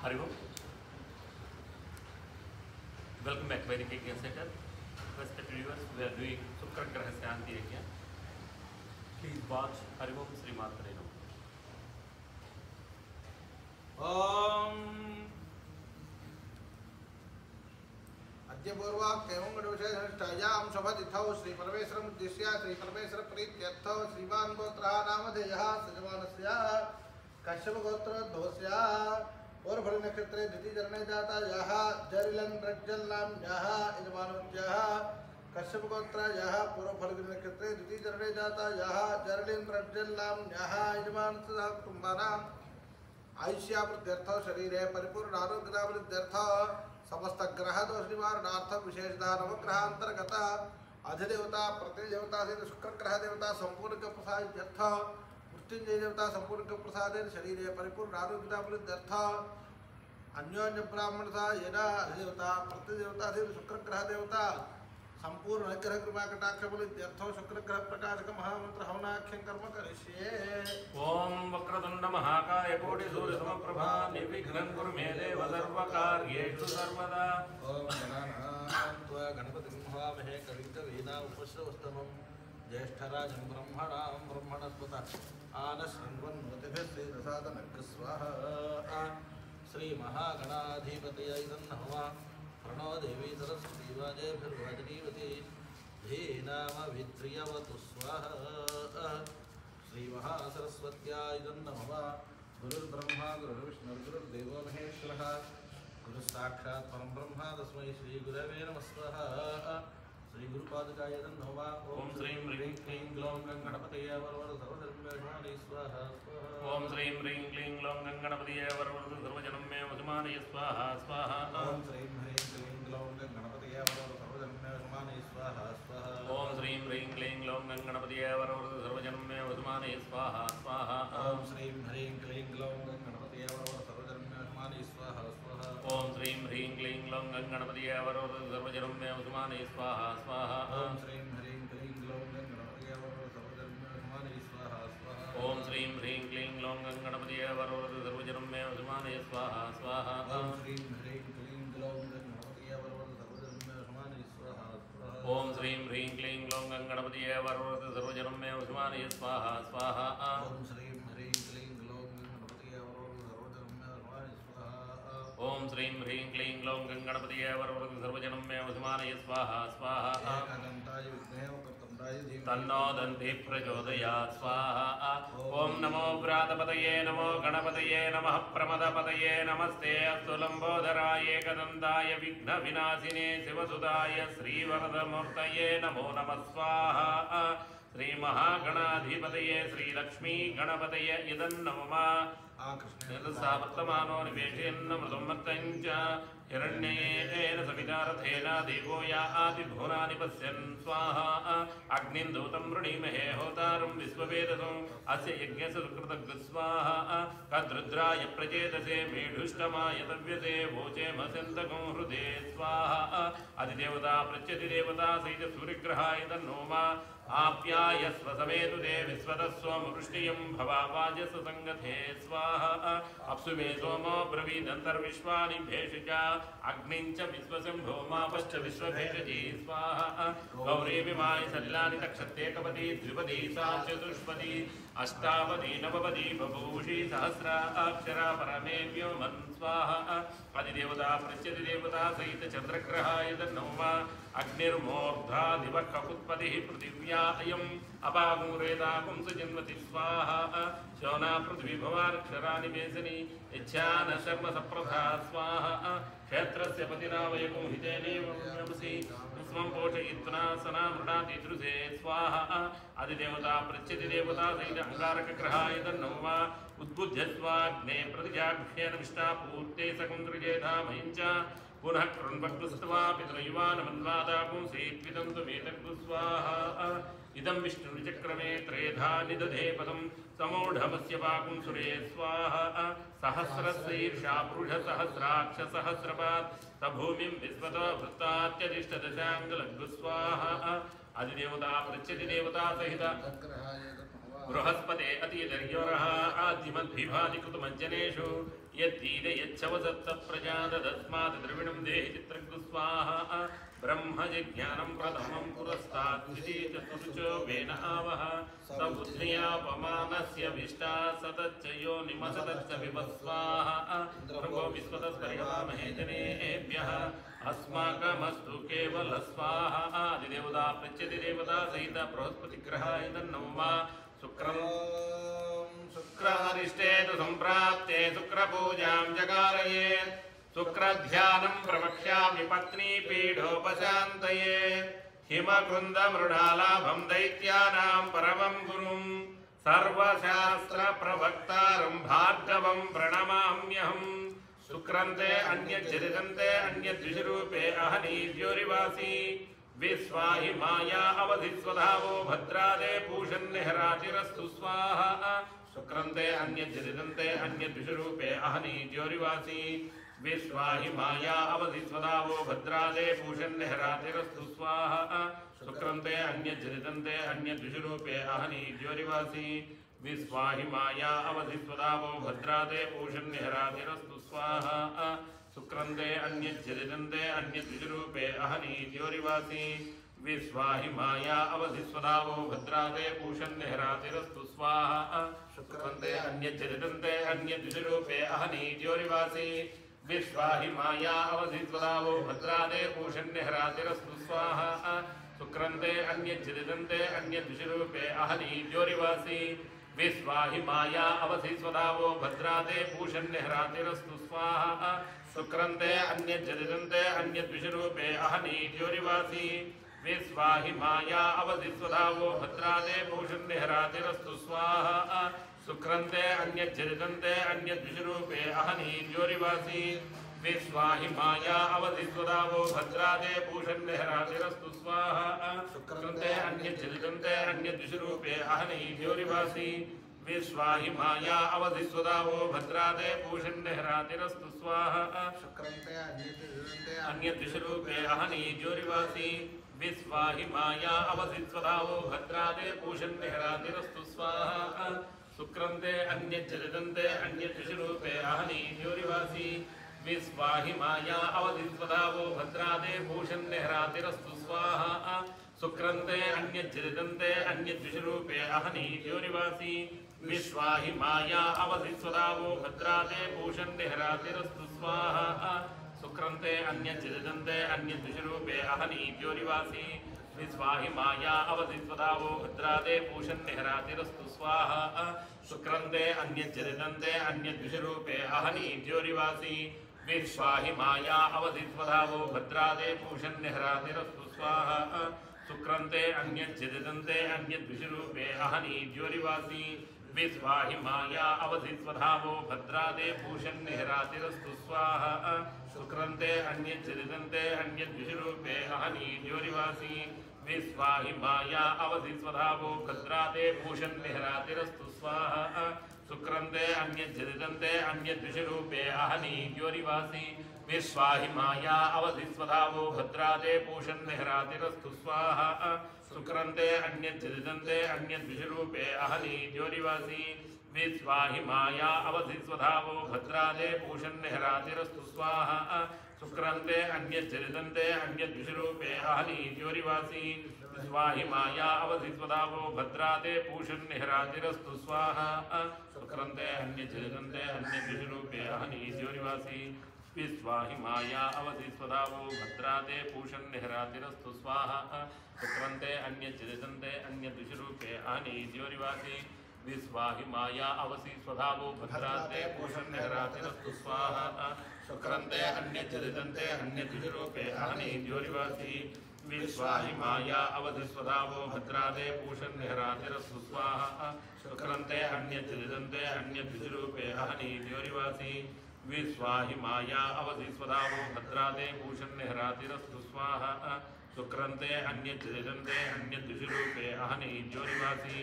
Hari Om. Welcome back to Vedic Yajna Center. Respected viewers, we are doing Shukra Graha Shanti Yajna. Please watch Hari Om Sri Matre Namo. अद्यपूर्वाक् एवं गणविशेषनिष्ठायां शपथिथौ श्री परमेश्वरम् उद्दिश्य श्री परमेश्वर प्रीत्यर्थौ श्रीमान् गोत्रः नामधेयः सजमानस्य कश्यप गोत्रोद्भवस्य पौर्फली नक्षत्रे द्वितीयचरणे जाता यः जरिलन् रज्जल्नाम्यः यजमानवत्यः कश्यप गोत्र यः पूर्वफली नक्षत्रे द्वितीयचरणे जाता यः जरिलिन् रज्जल्नाम्यः यजमानस्य कुटुम्बानाम् आयुष्यावृद्ध्यर्थ शरीरे परिपूर्ण आरोग्यतावृद्ध्यर्थ समस्त ग्रह दोष निवारणार्थ विशेषतः नवग्रहांतर्गत अधिदेवता प्रतिदेवता से शुक्र ग्रह देवता संपूर्ण प्रसाद मृत्युंजय देवता संपूर्ण प्रसाद शरीरे परिपूर्ण आरोग्यतावृद्ध्यर्थ अन्योन्य ब्राह्मणता येना अधिदेवता प्रतिदेवता से शुक्र ग्रह देवता संपूर्ण अनुग्रह कृपा कटाक्ष बलित्यर्थो शुक्र ग्रह प्रकाशक महामंत्र हवनाख्यं कर्म करिष्ये। ओम वक्रतुंड महाकाय कोटि सूर्य समप्रभा निर्विघ्नं कुरु मे देव सर्वकार्येषु सर्वदा। ओम गणानां गणपतिं हवामहे कविं कवीनां उपश्रवस्तमं ज्येष्ठराजं ब्रह्मणां ब्रह्मणस्पत आनशृण्वन्नोतिभिः श्रीरसादनः स्वाहा। श्री महागणाधिपतये नमः। प्रणो देवी सरस्वती वाजेभिर्वजनीवती धीनामभित्रियवतु स्वाहा। श्री महासरस्वत्याय नमः। गुरुर्ब्रह्मा गुरुर्विष्णुर्गुरुर्देवो महेश्वरः गुरुस्साक्षात् परं ब्रह्म तस्मै श्री गुरवे नमः स्वाहा। श्री गुरुपादुकाय नमः। ओम श्रीं ह्रीं क्लीं ग्लौं गणपतये वरवरद सर्वधर्मेषु स्वाहा। ओम श्रीं ह्रीं क्लीं ग्लौं गणपतये वरवरद सर्वजनं मे वसुमानय स्वाहा स्वाहा। ओम श्रीं ह्रीं क्लीं ग्लौं गणपतये वरवरद सर्वजन्मे वसुमानय स्वाहा स्वाहा। ओम श्रीं ह्रीं क्लीं ग्लौं गणपतये वरवरद सर्वजनं मे वसुमानय स्वाहा स्वाहा। ओम श्रीं ह्रीं क्लीं ग्लौं गणपतये वरवरद सर्वजन्मे वसुमानय स्वाहा स्वाहा। ओम श्रीं ह्रीं क्लीं ग्लौं गणपतये वरवरद सर्वजनं मे वसुमानय स्वाहा स्वाहा। ओम श्रीं ह्रीं क्लीं ग्लौं गणपतये वरवरद सर्वजन्मे वसुमानय स्वाहा स्वाहा। ओम श्रीं ह्रीं क्लीं ग्लौं गणपतये वरवरद सर्वजनं मे वसुमानय स्वाहा स्वाहा। ओम श्रीं ह्रीं क्लीं ग्लौं गणपतये वरवरद सर्वजन्मे वसुमानय स्वाहा स्वाहा। ओम श्रीं ह्रीं क्लीं ग्लौं गणपतये वरवरद सर्वजनं मे वसुमानय स्वाहा स्वाहा। ओम श्रीं ह्रीं क्लीं ग्लौं गणपतये वरवरद सर्वजन्मे वसुमानय स्वाहा। ओम श्रीं ह्रीं क्लीं ग्लौं गणपतये वरवरद सर्वजनं मे वसुमानय स्वाहा स्वाहा। एकदन्ताय विद्महे वक्रतुण्डाय धीमहि तन्नो दन्ति प्रचोदयात् स्वाहा। ओम नमो व्रातपतये नमो गणपतये नमः प्रमदपतये नमस्ते अस्तु लम्बोदराय एकदन्ताय विघ्नविनाशिने शिवसुताय श्रीवरदमूर्तये नमो नमः स्वाहा। श्री महागणाधिपतये श्रीलक्ष्मी गणपतये इदन्नमः। सावर्तमानो निवेशयन्न मृदुमत्तं च हिरण्येन सवितारथेन देवो याति भुवनानि पश्यन् स्वाहा। अग्निं दूतं वृणीमहे होतारं विश्ववेदसं अस्य यज्ञस्य सुकृतज्ञ स्वाहा। कद्रुद्राय प्रचेतसे मेढुष्टमाय तव्यसे वोचेमस्यन्तकं हृदे स्वाहा। अधिदेवता प्रत्यधिदेवता सहित सूर्यग्रहाय तन्नोमा आप्यायस्व समेतु ते विश्वतस्वमृष्टियं भवावाजस संगते स्वाहा। अप्सु मे सोमो ब्रवीदन्तर्विश्वानि भेषजा अग्निं च विश्वशम्भो मापश्च विश्वभेषजी स्वाहा। गौरी विमाय सलिलानि तक्षत्येकपदी द्विपदी सा चतुष्पदी अष्टावधी नवपदी बभूषी सहस्रा अक्षरा परमेव्यो मन् स्वाहा। अधिदेवता प्रत्यधिदेवता सहित चंद्रग्रहाय तन्नोमा। अग्निर्मूर्धा दिवः पृथिव्या अयम् अपागुरेता पुंसजन्मति स्वाहा। शोना पृथ्वी भवाक्षराणि मेसनी इच्छान शर्म सप्रथा स्वाहा। क्षेत्रस्य पतिना वयकुं हितेनेव नमसि स्वं पोषयित्वा सना मृणाति दृशे स्वाहा। अधिदेवता प्रत्यधिदेवता सहित अंगारकग्रहाय तन्नोमा। उद्बुद्ध्य स्वाग्ने प्रतिजाक्षेण विष्टापूर्ते सकुन्द्रजेधा मयं च पुनः कृण्वक्तुस्त्वा पितृयुवानमन्वादा पुंसि त्विदन्तु मेतग्गु स्वाहा। इदं विष्णुचक्रमे त्रेधा निदधे पदं समूढमस्य वाकुं सुरे स्वाहा। सहस्रशीर्षा पुरुषसहस्राक्ष सहस्रपात् तभूमिं विश्वतो वृत्तात्यधिष्ठदशाङ्गलग्गु स्वाहा। अधिदेवता प्रत्यधिदेवता सहित बृहस्पते यद्यदर्योरः आद्यमद्भिभादिकृतमञ्जनेषु यद्दीद यच्छवसत्सप्रजादस्मात् द्रविणं देहि चित्रगुस्वाहा ब्रह्मजिज्ञानं प्रथमं पुरस्तात् द्वितीयचतुर्चो वेन आवः स बुद्ध्यापमानस्य विष्टा सतच्चयो निमसतच्च विवस्वाहा भृगो विश्वतस्पर्यवामहे जनेभ्यः अस्माकमस्तु केवल स्वाहा आदिदेवता प्रत्यति देवता सहित बृहस्पतिग्रहाय तन्नमः शुक्रारिष्टे तु सम्प्राप्ते शुक्रपूजां जगारये शुक्रध्यानं प्रवक्ष्यामि पत्नीपीठोपशान्तये हिमकृन्दमृडालाभं दैत्यानां परमं गुरुं सर्वशास्त्रप्रवक्तारं भार्गवं प्रणमाम्यहम् शुक्रन्ते अन्यज्जरिदन्ते अन्यद्विषरूपे अहनीज्योरिवासी विश्वाहि माया अवधिस्वधावो भद्रादे पूषन्निहरातिरस्तु स्वाहा शुक्रन्ते अन्यज्जरिदन्ते अन्यद्विषरूपे अहनीज्योरिवासी विश्वाहि माया अवधिस्वधावो भद्रादे पूषन्निहरातिरस्तु स्वाहा शुक्रन्ते अन्यज्जरिदन्ते अन्यद्विषरूपे अहनीज्योरिवासी विश्वाहि माया अवधिस्वधावो भद्रादे पूषन्निहरातिरस्तु स्वाहा शुक्रन्ते अन्यज्जरिदन्ते अन्यद्विषरूपे अहनीज्योरिवासी विश्वाहि माया अवधिस्वधावो भद्रादे पूषन्निहरातिरस्तु स्वाहा शुक्रन्ते अन्यज्जरिदन्ते अन्यद्विषरूपे अहनीज्योरिवासी विश्वाहि माया अवधिस्वधावो भद्रादे पूषन्निहरातिरस्तु स्वाहा शुक्रन्ते अन्यज्जरिदन्ते अन्यद्विषरूपे अहनीज्योरिवासी विश्वाहि माया अवधिस्वधावो भद्रादे पूषन्निहरातिरस्तु स्वाहा शुक्रन्ते अन्यज्जरिदन्ते अन्यद्विषरूपे अहनीज्योरिवासी विश्वाहि माया अवधिस्वधावो भद्रादे पूषन्निहरातिरस्तु स्वाहा शुक्रन्ते अन्यज्जरिदन्ते अन्यद्विषरूपे अहनीज्योरिवासी विश्वाहि माया अवधिस्वधावो भद्रादे पूषन्निहरातिरस्तु स्वाहा शुक्रन्ते अन्यज्जरिदन्ते अन्यद्विषरूपे अहनीज्योरिवासी विश्वाहि माया अवधिस्वधावो भद्रादे पूषन्निहरातिरस्तु स्वाहा शुक्रन्ते अन्यद्विषरूपे अहनीज्योरिवासी विश्वाहि माया अवधिस्वधावो भद्रादे पूषन्निहरातिरस्तु स्वाहा शुक्रन्ते अन्यज्जरिदन्ते अन्यद्विषरूपे अहनीज्योरिवासी विश्वाहि माया अवधिस्वधावो भद्रादे पूषन्निहरातिरस्तु स्वाहा शुक्रन्ते अन्यज्जरिदन्ते अन्यद्विषरूपे अहनीज्योरिवासी विश्वाहि माया अवधिस्वधावो भद्रादे पूषन्निहरातिरस्तु स्वाहा शुक्रन्ते अन्यज्जरिदन्ते अन्यद्विषरूपे अहनीज्योरिवासी विश्वाहि माया अवधिस्वधावो भद्रादे पूषन्निहरातिरस्तु स्वाहा शुक्रन्ते अन्यज्जरिदन्ते अन्यद्विषरूपे अहनीज्योरिवासी विश्वाहि माया अवधिस्वधावो भद्रादे पूषन्निहरातिरस्तु स्वाहा शुक्रन्ते अन्यज्जरिदन्ते अन्यद्विषरूपे अहनीज्योरिवासी विश्वाहि माया अवधिस्वधावो भद्रादे पूषन्निहरातिरस्तु स्वाहा शुक्रन्ते अन्यज्जरिदन्ते अन्यद्विषरूपे अहनीज्योरिवासी विश्वाहि माया अवधिस्वधावो भद्रादे पूषन्निहरातिरस्तु स्वाहा शुक्रन्ते अन्यज्जरिदन्ते अन्यद्विषरूपे अहनीज्योरिवासी विश्वाहि माया अवधिस्वधावो भद्रादे पूषन्निहरातिरस्तु स्वाहा शुक्रन्ते अन्यज्जरिदन्ते अन्यद्विषरूपे अहनीज्योरिवासी विश्वाहि माया अवधिस्वधावो भद्रादे पूषन्निहरातिरस्तु स्वाहा शुक्रन्ते अन्यज्जरिदन्ते अन्यद्विषरूपे अहनीज्योरिवासी विश्वाहि माया अवधिस्वधावो भद्रादे पूषन्निहरातिरस्तु स्वाहा शुक्रन्ते अन्यज्जरिदन्ते अन्यद्विषरूपे अहनीज्योरिवासी विश्वाहि माया अवधिस्वधावो भद्रादे पूषन्निहरातिरस्तु स्वाहा शुक्रन्ते अन्यज्जरिदन्ते अन्यद्विषरूपे अहनीज्योरिवासी विश्वाहि माया अवधिस्वधावो भद्रादे पूषन्निहरातिरस्तु स्वाहा शुक्रन्ते अन्यज्जरिदन्ते अन्यद्विषरूपे अहनीज्योरिवासी विश्वाहि माया अवधिस्वधावो भद्रादे पूषन्निहरातिरस्तु स्वाहा शुक्रन्ते अन्यज्जरिदन्ते अन्यद्विषरूपे अहनीज्योरिवासी विश्वाहि माया अवधिस्वधावो भद्रादे पूषन्निहरातिरस्तु स्वाहा शुक्रन्ते अन्यज्जरिदन्ते अन्यद्विषरूपे अहनीज्योरिवासी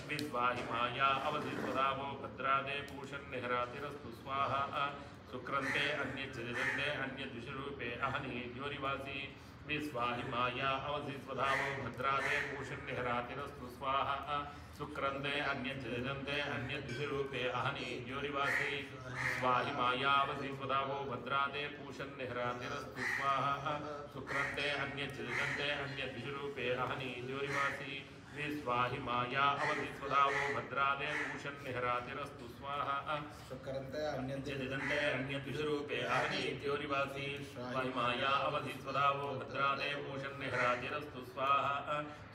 विश्वाहि माया अवधिस्वधावो भद्रादे पूषन्निहरातिरस्तु स्वाहा शुक्रन्ते अन्यज्जरिदन्ते अन्यद्विषरूपे अहनीज्योरिवासी विस्वाहिमाया अवधिस्वधावो भद्रादे पूषण्यहरातिरस्तु स्वाहा सुक्रंदे अन्यजदन्ते अन्यद्विषरूपे अहनि ज्योरिवासी स्वाहिमाया अवधिस्वधावो भद्रादे पूषण्यहरातिरस्तु स्वाहा सुक्रंदे अन्यजदन्ते अन्यद्विषरूपे अहनि ज्योरिवासी विस्वाहिमाया अवधिस्वधावो भद्रादे पूषण्यहरातिरस्तु स्वाहा सुक्रंते अन्यजदन्ते अन्यद्विषरूपे अहनि ज्योरिवासी स्वाहिमाया अवधिस्वधावो भद्रादे पूषण्यहरातिरस्तु स्वाहा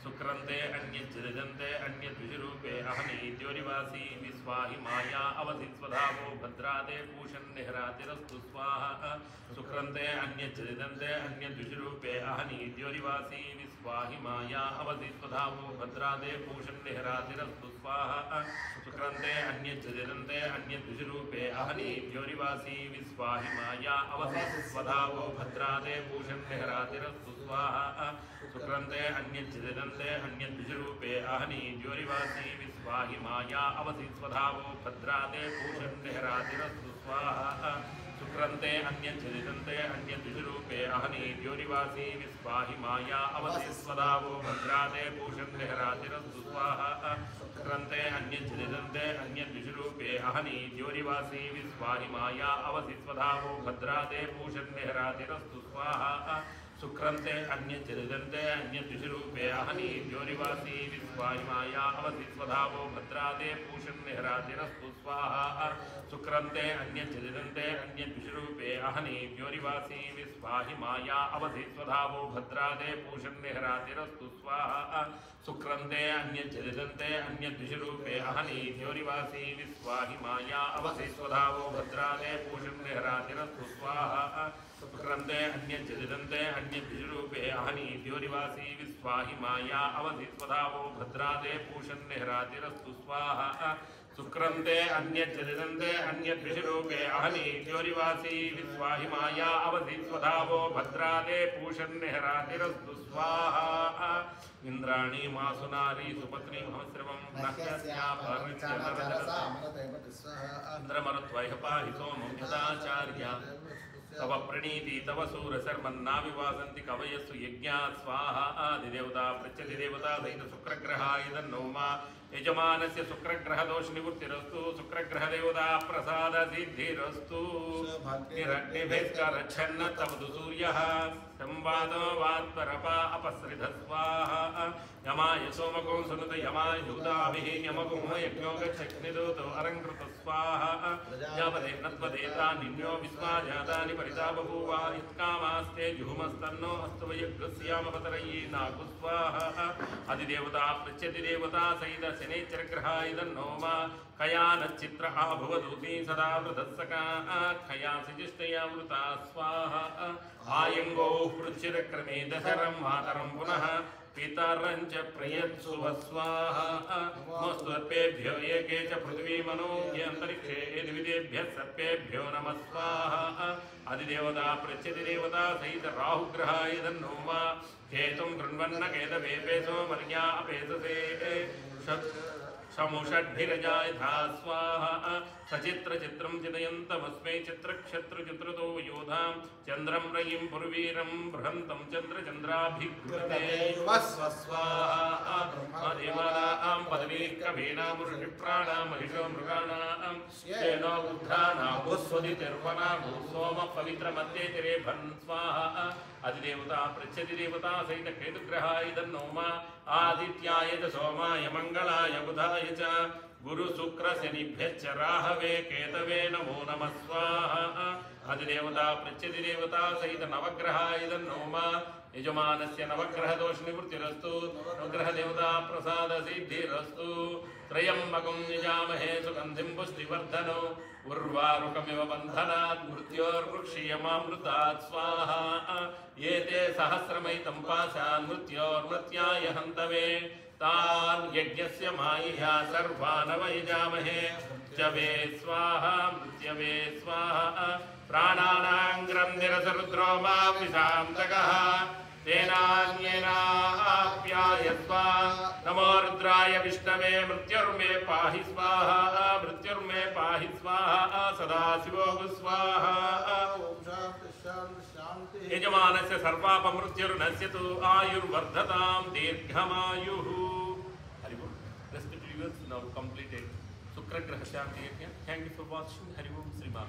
सुक्रंते अन्यजदन्ते अन्यद्विषरूपे अहनि ज्योरिवासी विस्वाहिमाया अवधिस्वधावो भद्रादे पूषण्यहरातिरस्तु स्वाहा सुक्रंते अन्यजदन्ते अन्यद्विषरूपे अहनि ज्योरिवासी विस्वाहिमाया अवधिस्वधावो भद्रादे पूषण्यहरातिरस्तु स्वाहा सुक्रंते अन्यजदन्ते अन्यद्विषरूपे अहनि ज्योरिवासी विस्वाहिमाया अवधिस्वधावो भद्रादे पूषण्यहरातिरस्तु स्वाहा सुक्रंते अन्यजदन्ते अन्यद्विषरूपे अहनि ज्योरिवासी विस्वाहिमाया अवधिस्वधावो भद्रादे पूषण्यहरातिरस्तु स्वाहा सुक्रंते अन्यजदन्ते अन्यद्विषरूपे अहनि ज्योरिवासी विस्वाहिमाया अवधिस्वधावो भद्रादे पूषण्यहरातिरस्तु स्वाहा सुक्रंते अन्यजदन्ते अन्यद्विषरूपे अहनि ज्योरिवासी विस्वाहिमाया अवधिस्वधावो भद्रादे पूषण्यहरातिरस्तु स्वाहा सुक्रंते अन्यजदन्ते अन्यद्विषरूपे अहनि ज्योरिवासी विस्वाहिमाया अवधिस्वधावो भद्रादे पूषण्यहरातिरस्तु स्वाहा सुक्रंते अन्यजदन्ते अन्यद्विषरूपे अहनि ज्योरिवासी विस्वाहिमाया अवधिस्वधावो भद्रादे पूषण्यहरातिरस्तु स्वाहा सुक्रंते अन्यजदन्ते अन्यद्विषरूपे अहनि ज्योरिवासी विस्वाहिमाया अवधिस्वधावो भद्रादे पूषण्यहरातिरस्तु स्वाहा सुक्रंते अन्यजदन्ते अन्यद्विषरूपे अहनि ज्योरिवासी विस्वाहिमाया अवधिस्वधावो भद्रादे पूषण्यहरातिरस्तु स्वाहा सुक्रंते अन्यजदन्ते अन्यद्विषरूपे अहनि ज्योरिवासी विस्वाहिमाया अवधिस्वधावो भद्रादे पूषण्यहरातिरस्तु स्वाहा इंद्राणी मासुनारी सुपत्नी महस्रवं इंद्रमरुत्वयः पाहि सोमं यदाचार्या तव प्रणीति तव सूरशर्मन्नाविवासन्ति कवयस्सु यज्ञात् स्वाहा आदिदेवता प्रत्यधिदेवता सहित शुक्रग्रहाय तन्नोमा यजमानस्य शुक्रग्रहदोषनिवृत्तिरस्तु शुक्रग्रहदेवता प्रसादसिद्धिरस्तु निरग्निभिश्चरच्छन्न तवतु सूर्यः संवादो वात्परपा अपसृध स्वाहा यमाय सोमको सुनुत यमाय दूताभिः यमको यज्ञो गच्छग्निदूतो अलङ्कृत स्वाहा यावदे नत्वदेता निन्यो विश्वाजातानि परिता बभूव यत्कामास्ते जुहुमस्तन्नो अस्तु वयग्रस्यामपतरयी नागु स्वाहा अधिदेवता प्रत्यधिदेवता सहित शनैश्चरग्रहाय तन्नोमा कयानच्चित्र आभुवदूती सदा वृधस्सका खयासिजिष्टया वृता स्वाहा आयंगो पृच्छिरक्रमे दशरं मातरं पुनः पितरं च प्रियत्सुवस्वाहा नमस्त्वर्पेभ्यो एके च पृथ्वी मनो यन्तरिक्षे यद्विदेभ्यः सर्पेभ्यो नमः स्वाहा अधिदेवता प्रत्यधिदेवता सहित राहुग्रहाय तन्नोमा केतुं कृण्वन्न केतवेपेसो मर्या अपेससे समुषड्भिरजायथा स्वाहा सचित्रचित्रं चिदयन्तमस्मै चित्रक्षत्रचित्रतो योधां चन्द्रं रयिं पुरवीरं बृहन्तं चन्द्रचन्द्राभिघ्नते स्वाहा देवानां पदवीकवीनामुषिप्राणां महिषो मृगाणां येनो बुद्धानां भूस्वदितिर्वनाभू सोमः पवित्रमध्ये तिरेभन् स्वाहा अधिदेवता प्रत्यधिदेवता सहित केतुग्रहाय तन्नोमा आदित्याय च सोमाय मंगलाय बुधाय च गुरु शुक्र शनिभ्यश्च राहवे केतवे नमो नमः स्वाहा अधिदेवता प्रत्यधिदेवता सहित नवग्रहाय तन्नोमा यजमानस्य नवग्रह दोष निवृत्तिरस्तु नवग्रह देवता प्रसाद सिद्धिरस्तु त्रयंबकं यजामहे सुगंधिं पुष्टिवर्धनो उर्वारुकमिव बन्धनात् मृत्योर्वृक्षीयमामृतात् स्वाहा एते सहस्रमैतं पाशान् मृत्योर्मृत्याय हन्तवे तान् यज्ञस्य मायया सर्वानवयजामहे मृत्यवे स्वाहा मृत्यवे स्वाहा प्राणानां निरसरुद्रो मा विशान्तकः तेनान्येनाप्यायस्वा नमो रुद्राय विष्णवे मृत्युर्मे पाहि स्वाहा मृत्युर्मे पाहि स्वाहा सदाशिवो स्वाहा यजमानस्य सर्वापमृत्युर्नश्यतु आयुर्वर्धतां दीर्घमायुः. Hari Om. Respected viewers, now completed Sukragraha Shanti Yajna. Thank you for watching. Hari Om. Sri Maan.